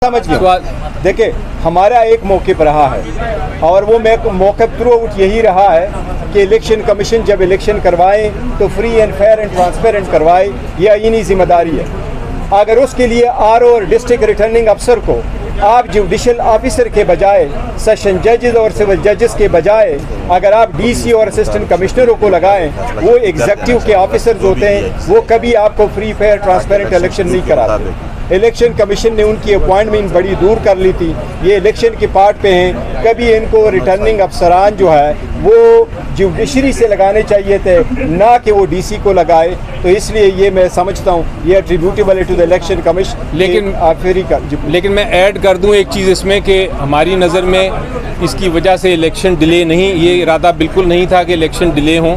समझ गए। देखिए, हमारा एक मौक़िफ़ रहा है और वो मौक़िफ़ थ्रू आउट यही रहा है कि इलेक्शन कमीशन जब इलेक्शन करवाए तो free and fair and transparent करवाए, ये आईनी जिम्मेदारी है। अगर उसके लिए आरओ और डिस्ट्रिक्ट रिटर्निंग अफसर को आप जुडिशल ऑफिसर के बजाय, सेशन जजेस और सिविल जजेस के बजाय अगर आप डीसी और असिस्टेंट कमिश्नरों को लगाएं, वो एग्जीक्यूटिव के ऑफिसर्स होते हैं, वो कभी आपको फ्री फेयर ट्रांसपेरेंट इलेक्शन नहीं कराते। इलेक्शन कमीशन ने उनकी अपॉइंटमेंट बड़ी दूर कर ली थी, ये इलेक्शन के पार्ट पे हैं। कभी इनको रिटर्निंग अफसरान जो है वो जुडिशरी से लगाने चाहिए थे, ना कि वो डीसी को लगाए। तो इसलिए ये मैं समझता हूँ ये attributable to the election commission. लेकिन मैं ऐड कर दूँ एक चीज़ इसमें कि हमारी नज़र में इसकी वजह से इलेक्शन डिले नहीं, ये इरादा बिल्कुल नहीं था कि इलेक्शन डिले हों,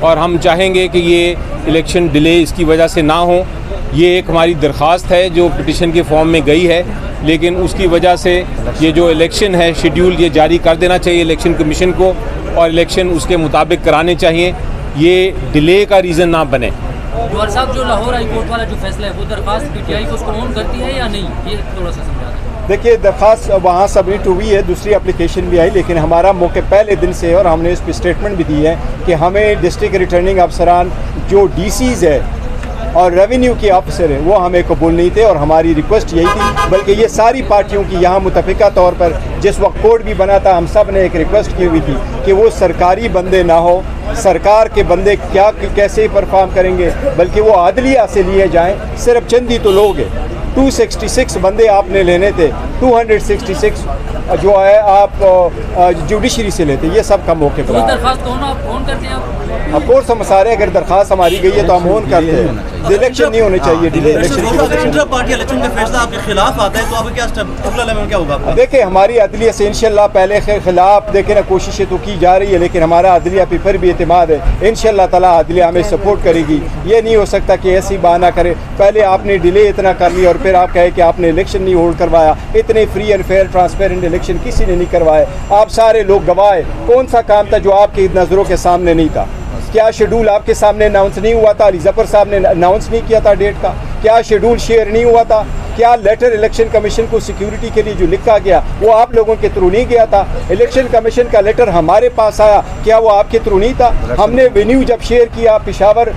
और हम चाहेंगे कि ये इलेक्शन डिले इसकी वजह से ना हो। ये एक हमारी दरख्वास्त है जो पिटिशन के फॉर्म में गई है, लेकिन उसकी वजह से ये जो इलेक्शन है शेड्यूल ये जारी कर देना चाहिए इलेक्शन कमीशन को, और इलेक्शन उसके मुताबिक कराने चाहिए, ये डिले का रीज़न ना बने। जवाहर साहब, जो लाहौर हाई कोर्ट वाला जो फैसला है वो दरख्वास्त पीटीआई को उसको ऑन करती है या नहीं, ये थोड़ा सा समझा दें। देखिए, दरख्वास्त वहाँ सबमिट हुई है, दूसरी एप्लीकेशन भी आई, लेकिन हमारा मौके पहले दिन से और हमने इस पर स्टेटमेंट भी दी है कि हमें डिस्ट्रिक्ट रिटर्निंग अफसरान जो डीसीज़ है और रेवेन्यू के ऑफिसर हैं वो हमें कबूल नहीं थे, और हमारी रिक्वेस्ट यही थी, बल्कि ये सारी पार्टियों की यहाँ मुतफ़िका तौर पर जिस वक्त कोर्ट भी बना था हम सब ने एक रिक्वेस्ट की हुई थी कि वो सरकारी बंदे ना हो, सरकार के बंदे क्या कैसे परफॉर्म करेंगे, बल्कि वो आदलिया से लिए जाएँ। सिर्फ चंद ही तो लोग हैं, 266 बंदे आपने लेने थे, 266 जो है आप जुडिशरी से लेते, ये सब का मौके पर। दरख्वास्त कौन करते हैं आप? ऑफ कोर्स हम सारे, अगर दरख्वास्त हमारी गई है तो हम ऑन करते हैं। इलेक्शन नहीं होने चाहिए डिले। इलेक्शन का फैसला आपके खिलाफ आता है तो आपका क्या स्टेप अगला लेवल क्या होगा? देखिए, हमारी अदलिया से इंशाल्लाह पहले के खिलाफ देखे ना कोशिशें तो की जा रही है, लेकिन हमारा अदलिया पे फिर भी एतमाद है। इंशाल्लाह ताला अदलिया हमें सपोर्ट करेगी। ये नहीं हो सकता कि ऐसी बहाना करे, पहले आपने डिले इतना कर लिया और फिर आप कहे कि आपने इलेक्शन नहीं होल्ड करवाया। इतने free and fair transparent election किसी ने नहीं करवाए, आप सारे लोग गवाह हैं। कौन सा काम था जो आपकी नज़रों के सामने नहीं था? क्या शेड्यूल आपके सामने अनाउंस नहीं हुआ था? अली जफर साहब ने अनाउंस नहीं किया था डेट का? क्या शेड्यूल शेयर नहीं हुआ था? क्या लेटर इलेक्शन कमीशन को सिक्योरिटी के लिए जो लिखा गया वो आप लोगों के थ्रू नहीं गया था? इलेक्शन कमीशन का लेटर हमारे पास आया, क्या वो आपके थ्रू नहीं था? हमने वेन्यू जब शेयर किया पेशावर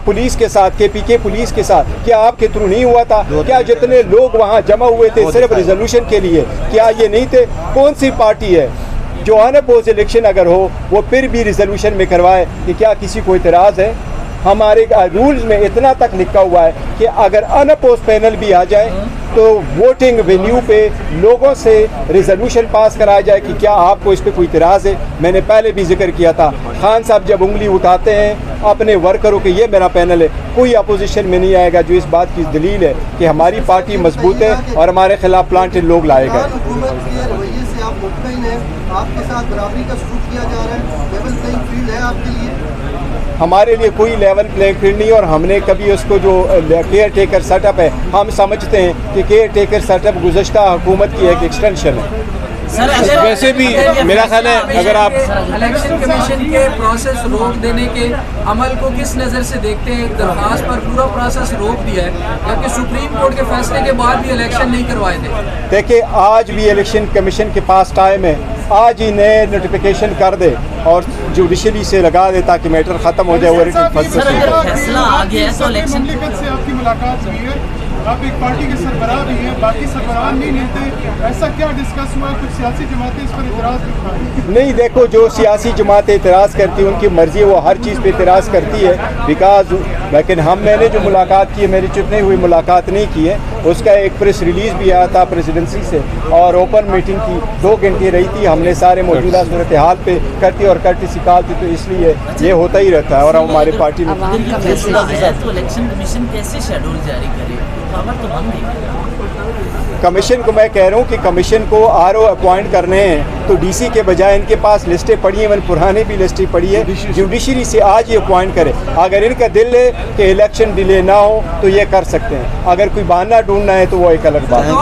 पुलिस के साथ, KPK पुलिस के साथ, क्या आपके थ्रू नहीं हुआ था? क्या जितने लोग वहाँ जमा हुए थे सिर्फ रिजोल्यूशन के लिए, क्या ये नहीं थे? कौन सी पार्टी है जो अनअपोज इलेक्शन अगर हो वो फिर भी रिजोल्यूशन में करवाए? कि क्या किसी को इतराज़ है? हमारे रूल्स में इतना तक लिखा हुआ है कि अगर अनअपोज पैनल भी आ जाए तो वोटिंग वेन्यू पे लोगों से रिजोल्यूशन पास कराया जाए कि क्या आपको इस पर कोई इतराज़ है। मैंने पहले भी जिक्र किया था, खान साहब जब उंगली उठाते हैं अपने वर्करों के ये मेरा पैनल है, कोई अपोजिशन में नहीं आएगा, जो इस बात की दलील है कि हमारी पार्टी मजबूत है और हमारे खिलाफ प्लांटेड लोग लाएगा। आपके साथ बराबरी का सलूक किया जा रहा है, लेवल प्लेइंग फील्ड है आपके लिए? हमारे लिए कोई लेवल प्लेइंग फील्ड नहीं, और हमने कभी उसको जो केयर टेकर सेटअप है, हम समझते हैं कि केयर टेकर सेटअप गुज़श्ता हुकूमत की एक एक्सटेंशन है। वैसे भी मेरा ख्याल है अगर आप इलेक्शन कमीशन के प्रोसेस रोक देने के अमल को किस नज़र से देखते हैं? दरख्वास्त पर पूरा प्रोसेस रोक दिया है, जबकि सुप्रीम कोर्ट के फैसले के बाद भी इलेक्शन नहीं करवाए थे। देखिए, आज भी इलेक्शन कमीशन के पास टाइम है, आज ही नए नोटिफिकेशन कर दे और जुडिशरी से लगा दे ताकि मैटर ख़त्म हो जाए। फैसला आ गया है तो इलेक्शन से आपकी मुलाकात हुई है, आप एक पार्टी के सरबराह भी हैं, बाकी सरबराह नहीं लेते, ऐसा क्या डिस्कस हुआ? कुछ सियासी जमातें इस पर इतराज़ नहीं, देखो, जो सियासी जमातें इतराज़ करती हैं उनकी मर्ज़ी है, वो हर चीज़ पे इतराज़ करती है बिकॉज, लेकिन मैंने जो मुलाकात की है, मेरी चुपने हुई मुलाकात नहीं की है, उसका एक प्रेस रिलीज़ भी आया था प्रेसिडेंसी से, और ओपन मीटिंग की 2 घंटे रही थी। हमने सारे मौजूदा सूरत हाल पे करती और कर्टिसी कॉल थी, तो इसलिए ये होता ही रहता है। और हमारी पार्टी में इलेक्शन कमीशन कैसे शेड्यूल जारी करे? कमीशन को मैं कह रहा हूँ कि कमीशन को आरओ अपॉइंट करने हैं तो डीसी के बजाय इनके पास लिस्टें पड़ी हैं, पुराने भी लिस्टें पड़ी है, जुडिशरी से आज ये अपॉइंट करे। अगर इनका दिल है कि इलेक्शन डिले ना हो तो ये कर सकते हैं, अगर कोई बहाना ढूंढना है तो वो एक अलग बात है।